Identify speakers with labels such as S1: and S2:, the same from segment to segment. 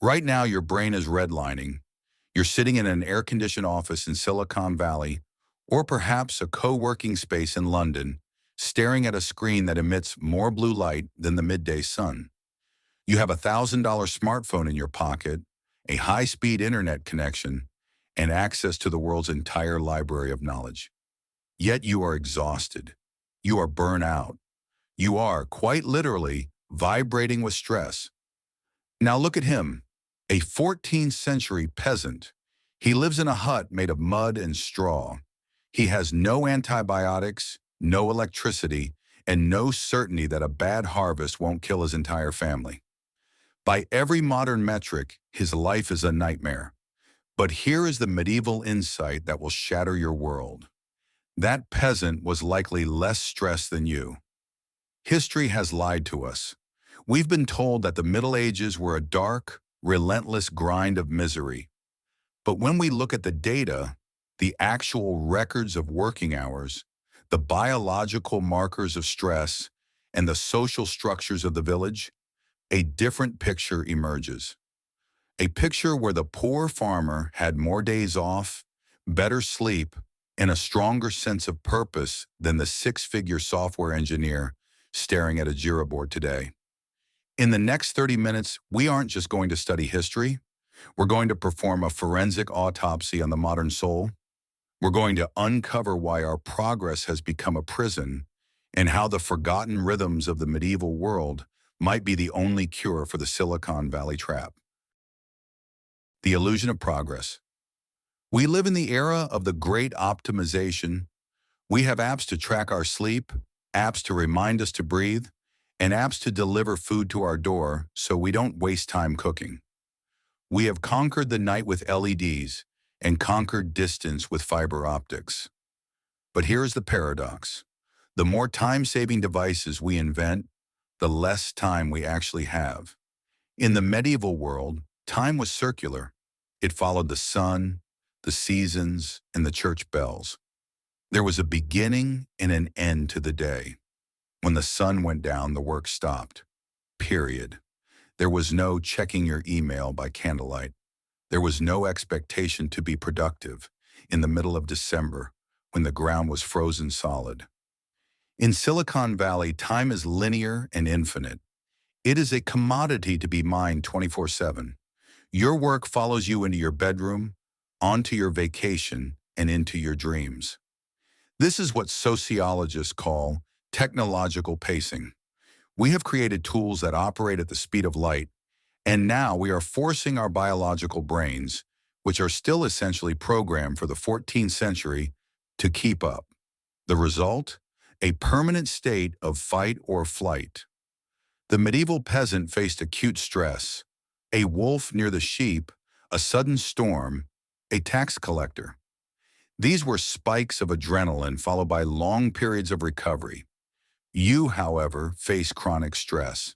S1: Right now, your brain is redlining. You're sitting in an air-conditioned office in Silicon Valley, or perhaps a co-working space in London, staring at a screen that emits more blue light than the midday sun. You have $1,000 smartphone in your pocket, a high-speed internet connection, and access to the world's entire library of knowledge. Yet you are exhausted. You are burnt out. You are, quite literally, vibrating with stress. Now look at him, a 14th century peasant. He lives in a hut made of mud and straw. He has no antibiotics, no electricity, and no certainty that a bad harvest won't kill his entire family. By every modern metric, his life is a nightmare. But here is the medieval insight that will shatter your world. That peasant was likely less stressed than you. History has lied to us. We've been told that the Middle Ages were a dark, relentless grind of misery. But when we look at the data, the actual records of working hours, the biological markers of stress, and the social structures of the village, a different picture emerges. A picture where the poor farmer had more days off, better sleep, and a stronger sense of purpose than the six-figure software engineer staring at a Jira board today. In the next 30 minutes, we aren't just going to study history. We're going to perform a forensic autopsy on the modern soul. We're going to uncover why our progress has become a prison and how the forgotten rhythms of the medieval world might be the only cure for the Silicon Valley trap. The illusion of progress. We live in the era of the great optimization. We have apps to track our sleep, apps to remind us to breathe, and apps to deliver food to our door so we don't waste time cooking. We have conquered the night with LEDs and conquered distance with fiber optics. But here is the paradox. The more time-saving devices we invent, the less time we actually have. In the medieval world, time was circular. It followed the sun, the seasons, and the church bells. There was a beginning and an end to the day. When the sun went down, the work stopped. Period. There was no checking your email by candlelight. There was no expectation to be productive in the middle of December when the ground was frozen solid. In Silicon Valley, time is linear and infinite. It is a commodity to be mined 24/7. Your work follows you into your bedroom, onto your vacation, and into your dreams. This is what sociologists call technological pacing. We have created tools that operate at the speed of light, and now we are forcing our biological brains, which are still essentially programmed for the 14th century, to keep up. The result? A permanent state of fight or flight. The medieval peasant faced acute stress, a wolf near the sheep, a sudden storm, a tax collector. These were spikes of adrenaline followed by long periods of recovery. You, however, face chronic stress,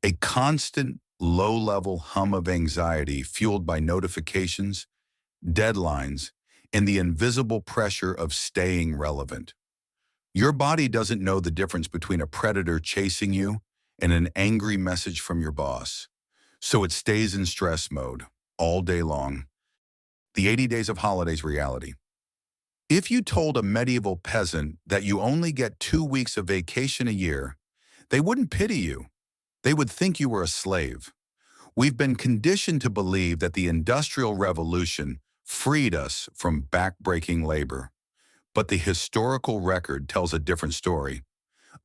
S1: a constant low-level hum of anxiety fueled by notifications, deadlines, and the invisible pressure of staying relevant. Your body doesn't know the difference between a predator chasing you and an angry message from your boss, so it stays in stress mode all day long. The 80 Days of Holidays reality. If you told a medieval peasant that you only get 2 weeks of vacation a year, they wouldn't pity you. They would think you were a slave. We've been conditioned to believe that the Industrial Revolution freed us from back-breaking labor. But the historical record tells a different story.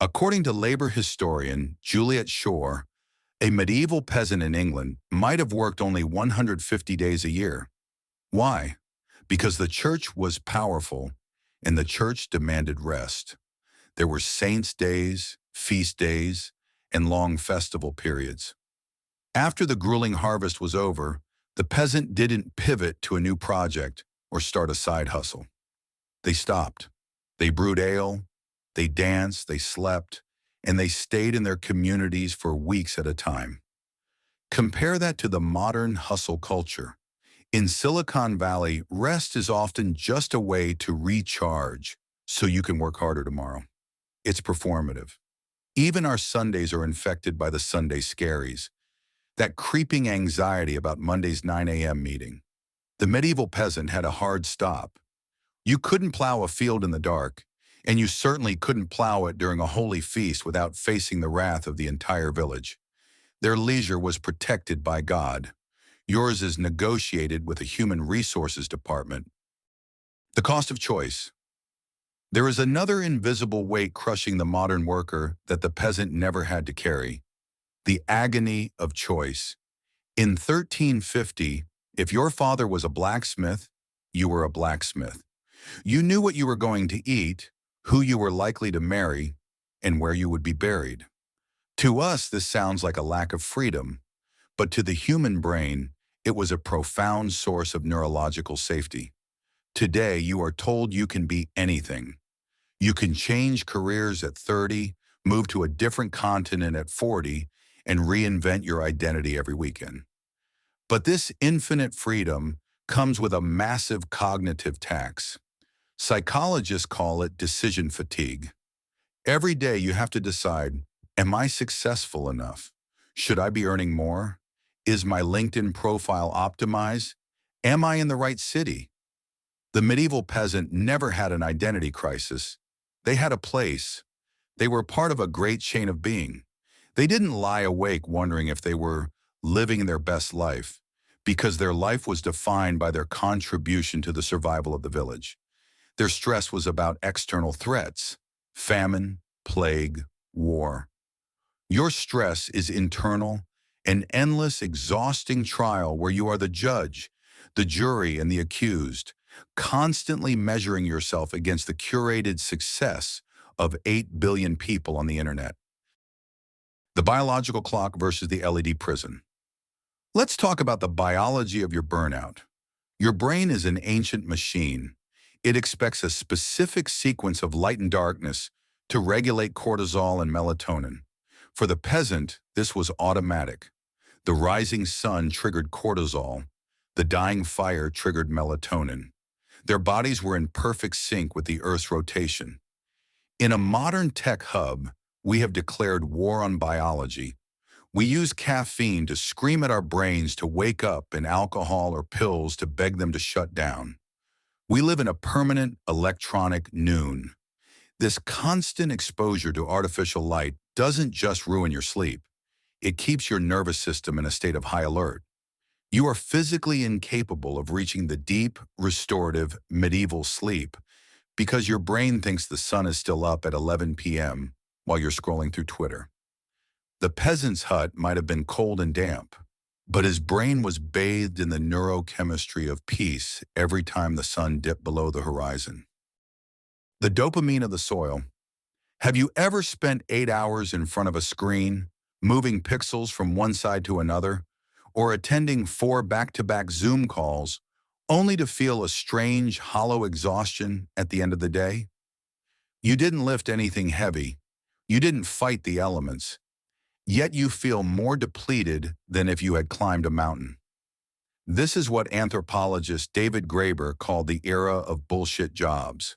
S1: According to labor historian Juliet Shore, a medieval peasant in England might have worked only 150 days a year. Why? Because the church was powerful and the church demanded rest. There were saints' days, feast days, and long festival periods. After the grueling harvest was over, the peasant didn't pivot to a new project or start a side hustle. They stopped. They brewed ale, they danced, they slept, and they stayed in their communities for weeks at a time. Compare that to the modern hustle culture. In Silicon Valley, rest is often just a way to recharge so you can work harder tomorrow. It's performative. Even our Sundays are infected by the Sunday scaries. That creeping anxiety about Monday's 9 a.m. meeting. The medieval peasant had a hard stop. You couldn't plow a field in the dark, and you certainly couldn't plow it during a holy feast without facing the wrath of the entire village. Their leisure was protected by God. Yours is negotiated with a human resources department. The cost of choice. There is another invisible weight crushing the modern worker that the peasant never had to carry: the agony of choice. In 1350, if your father was a blacksmith, you were a blacksmith. You knew what you were going to eat, who you were likely to marry, and where you would be buried. To us, this sounds like a lack of freedom, but to the human brain, it was a profound source of neurological safety. Today, you are told you can be anything. You can change careers at 30, move to a different continent at 40, and reinvent your identity every weekend. But this infinite freedom comes with a massive cognitive tax. Psychologists call it decision fatigue. Every day you have to decide, am I successful enough? Should I be earning more? Is my LinkedIn profile optimized? Am I in the right city? The medieval peasant never had an identity crisis. They had a place. They were part of a great chain of being. They didn't lie awake wondering if they were living their best life, because their life was defined by their contribution to the survival of the village. Their stress was about external threats: famine, plague, war. Your stress is internal, an endless, exhausting trial where you are the judge, the jury, and the accused, constantly measuring yourself against the curated success of 8 billion people on the internet. The biological clock versus the LED prison. Let's talk about the biology of your burnout. Your brain is an ancient machine. It expects a specific sequence of light and darkness to regulate cortisol and melatonin. For the peasant, this was automatic. The rising sun triggered cortisol. The dying fire triggered melatonin. Their bodies were in perfect sync with the Earth's rotation. In a modern tech hub, we have declared war on biology. We use caffeine to scream at our brains to wake up and alcohol or pills to beg them to shut down. We live in a permanent electronic noon. This constant exposure to artificial light doesn't just ruin your sleep. It keeps your nervous system in a state of high alert. You are physically incapable of reaching the deep, restorative, medieval sleep because your brain thinks the sun is still up at 11 p.m. while you're scrolling through Twitter. The peasant's hut might have been cold and damp, but his brain was bathed in the neurochemistry of peace every time the sun dipped below the horizon. The dopamine of the soil. Have you ever spent 8 hours in front of a screen, moving pixels from one side to another, or attending 4 back-to-back Zoom calls, only to feel a strange, hollow exhaustion at the end of the day? You didn't lift anything heavy. You didn't fight the elements. Yet you feel more depleted than if you had climbed a mountain. This is what anthropologist David Graeber called the era of bullshit jobs.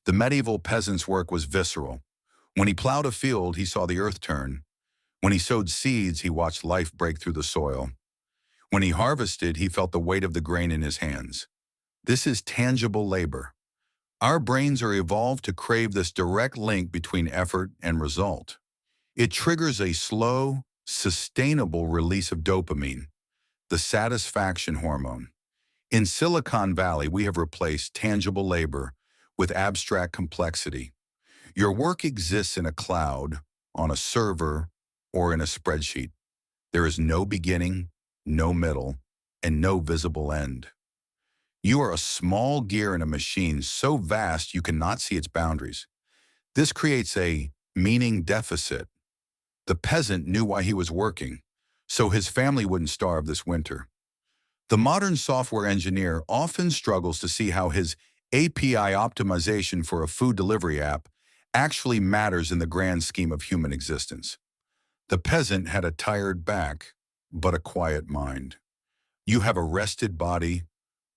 S1: The medieval peasant's work was visceral. When he plowed a field, he saw the earth turn. When he sowed seeds, he watched life break through the soil. When he harvested, he felt the weight of the grain in his hands. This is tangible labor. Our brains are evolved to crave this direct link between effort and result. It triggers a slow, sustainable release of dopamine, the satisfaction hormone. In Silicon Valley, we have replaced tangible labor with abstract complexity. Your work exists in a cloud, on a server, or in a spreadsheet. There is no beginning, no middle, and no visible end. You are a small gear in a machine so vast you cannot see its boundaries. This creates a meaning deficit. The peasant knew why he was working, so his family wouldn't starve this winter. The modern software engineer often struggles to see how his API optimization for a food delivery app actually matters in the grand scheme of human existence. The peasant had a tired back, but a quiet mind. You have a rested body,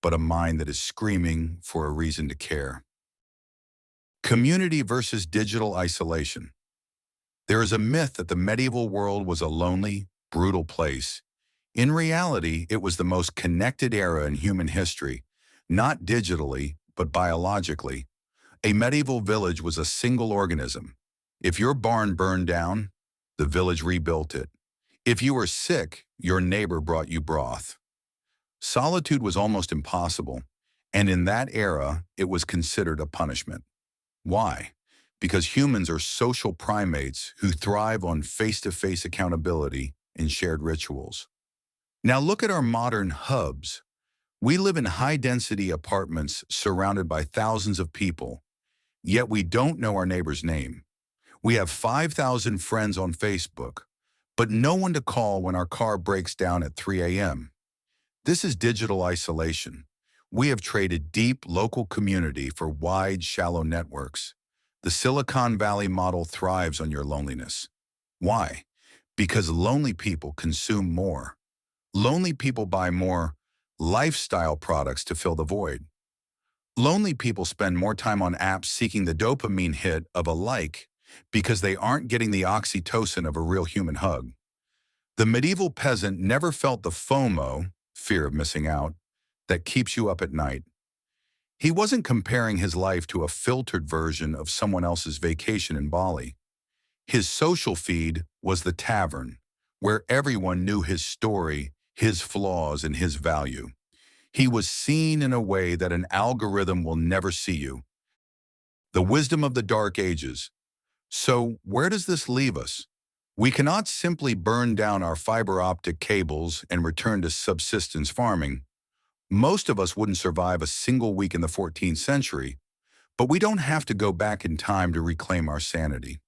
S1: but a mind that is screaming for a reason to care. Community versus digital isolation. There is a myth that the medieval world was a lonely, brutal place, In reality, it was the most connected era in human history, not digitally, but biologically. A medieval village was a single organism. If your barn burned down, the village rebuilt it. If you were sick, your neighbor brought you broth. Solitude was almost impossible, and in that era, it was considered a punishment. Why? Because humans are social primates who thrive on face-to-face accountability and shared rituals. Now look at our modern hubs. We live in high-density apartments surrounded by thousands of people, yet we don't know our neighbor's name. We have 5,000 friends on Facebook, but no one to call when our car breaks down at 3 a.m. This is digital isolation. We have traded deep local community for wide, shallow networks. The Silicon Valley model thrives on your loneliness. Why? Because lonely people consume more. Lonely people buy more lifestyle products to fill the void. Lonely people spend more time on apps seeking the dopamine hit of a like because they aren't getting the oxytocin of a real human hug. The medieval peasant never felt the FOMO, fear of missing out, that keeps you up at night. He wasn't comparing his life to a filtered version of someone else's vacation in Bali. His social feed was the tavern, where everyone knew his story, his flaws, and his value. He was seen in a way that an algorithm will never see you. The wisdom of the Dark Ages. So, where does this leave us? We cannot simply burn down our fiber optic cables and return to subsistence farming. Most of us wouldn't survive a single week in the 14th century, but we don't have to go back in time to reclaim our sanity.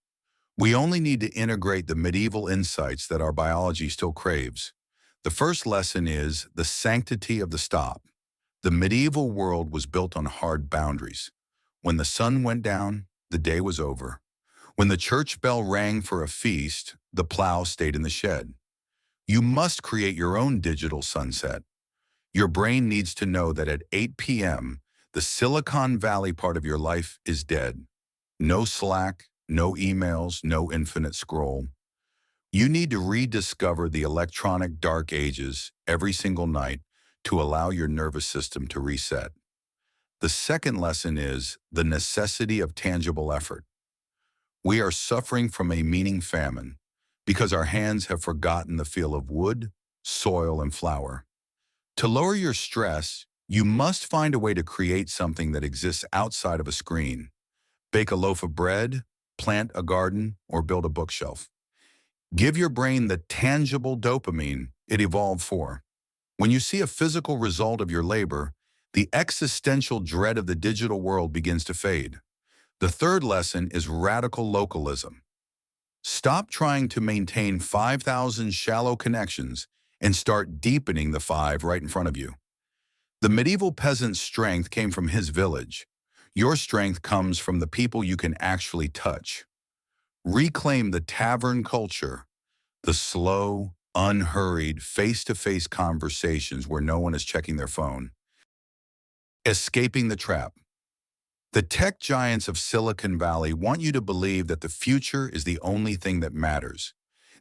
S1: We only need to integrate the medieval insights that our biology still craves. The first lesson is the sanctity of the stop. The medieval world was built on hard boundaries. When the sun went down, the day was over. When the church bell rang for a feast, the plow stayed in the shed. You must create your own digital sunset. Your brain needs to know that at 8 p.m., the Silicon Valley part of your life is dead. No Slack, no emails, no infinite scroll. You need to rediscover the electronic dark ages every single night to allow your nervous system to reset. The second lesson is the necessity of tangible effort. We are suffering from a meaning famine because our hands have forgotten the feel of wood, soil, and flour. To lower your stress, you must find a way to create something that exists outside of a screen. Bake a loaf of bread, plant a garden, or build a bookshelf. Give your brain the tangible dopamine it evolved for. When you see a physical result of your labor, the existential dread of the digital world begins to fade. The third lesson is radical localism. Stop trying to maintain 5,000 shallow connections and start deepening the 5 right in front of you. The medieval peasant's strength came from his village. Your strength comes from the people you can actually touch. Reclaim the tavern culture, the slow, unhurried, face-to-face conversations where no one is checking their phone. Escaping the trap. The tech giants of Silicon Valley want you to believe that the future is the only thing that matters.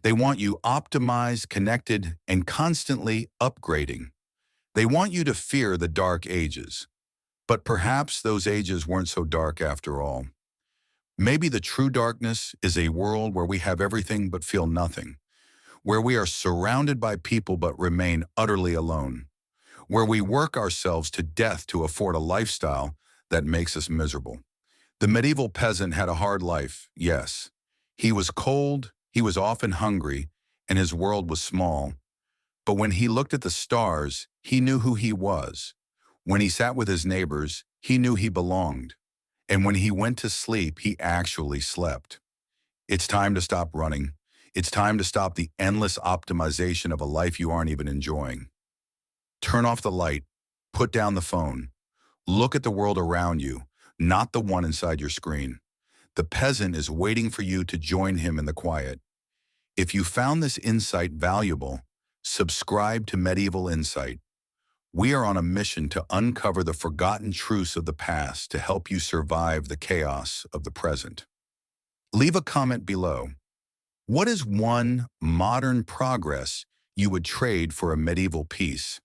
S1: They want you optimized, connected, and constantly upgrading. They want you to fear the dark ages. But perhaps those ages weren't so dark after all. Maybe the true darkness is a world where we have everything but feel nothing, where we are surrounded by people but remain utterly alone, where we work ourselves to death to afford a lifestyle that makes us miserable. The medieval peasant had a hard life, yes. He was cold, he was often hungry, and his world was small. But when he looked at the stars, he knew who he was. When he sat with his neighbors, he knew he belonged. And when he went to sleep, he actually slept. It's time to stop running. It's time to stop the endless optimization of a life you aren't even enjoying. Turn off the light. Put down the phone. Look at the world around you, not the one inside your screen. The peasant is waiting for you to join him in the quiet. If you found this insight valuable, subscribe to Medieval Insight. We are on a mission to uncover the forgotten truths of the past to help you survive the chaos of the present. Leave a comment below. What is one modern progress you would trade for a medieval peace.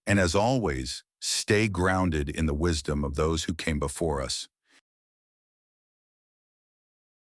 S1: And as always, stay grounded in the wisdom of those who came before us.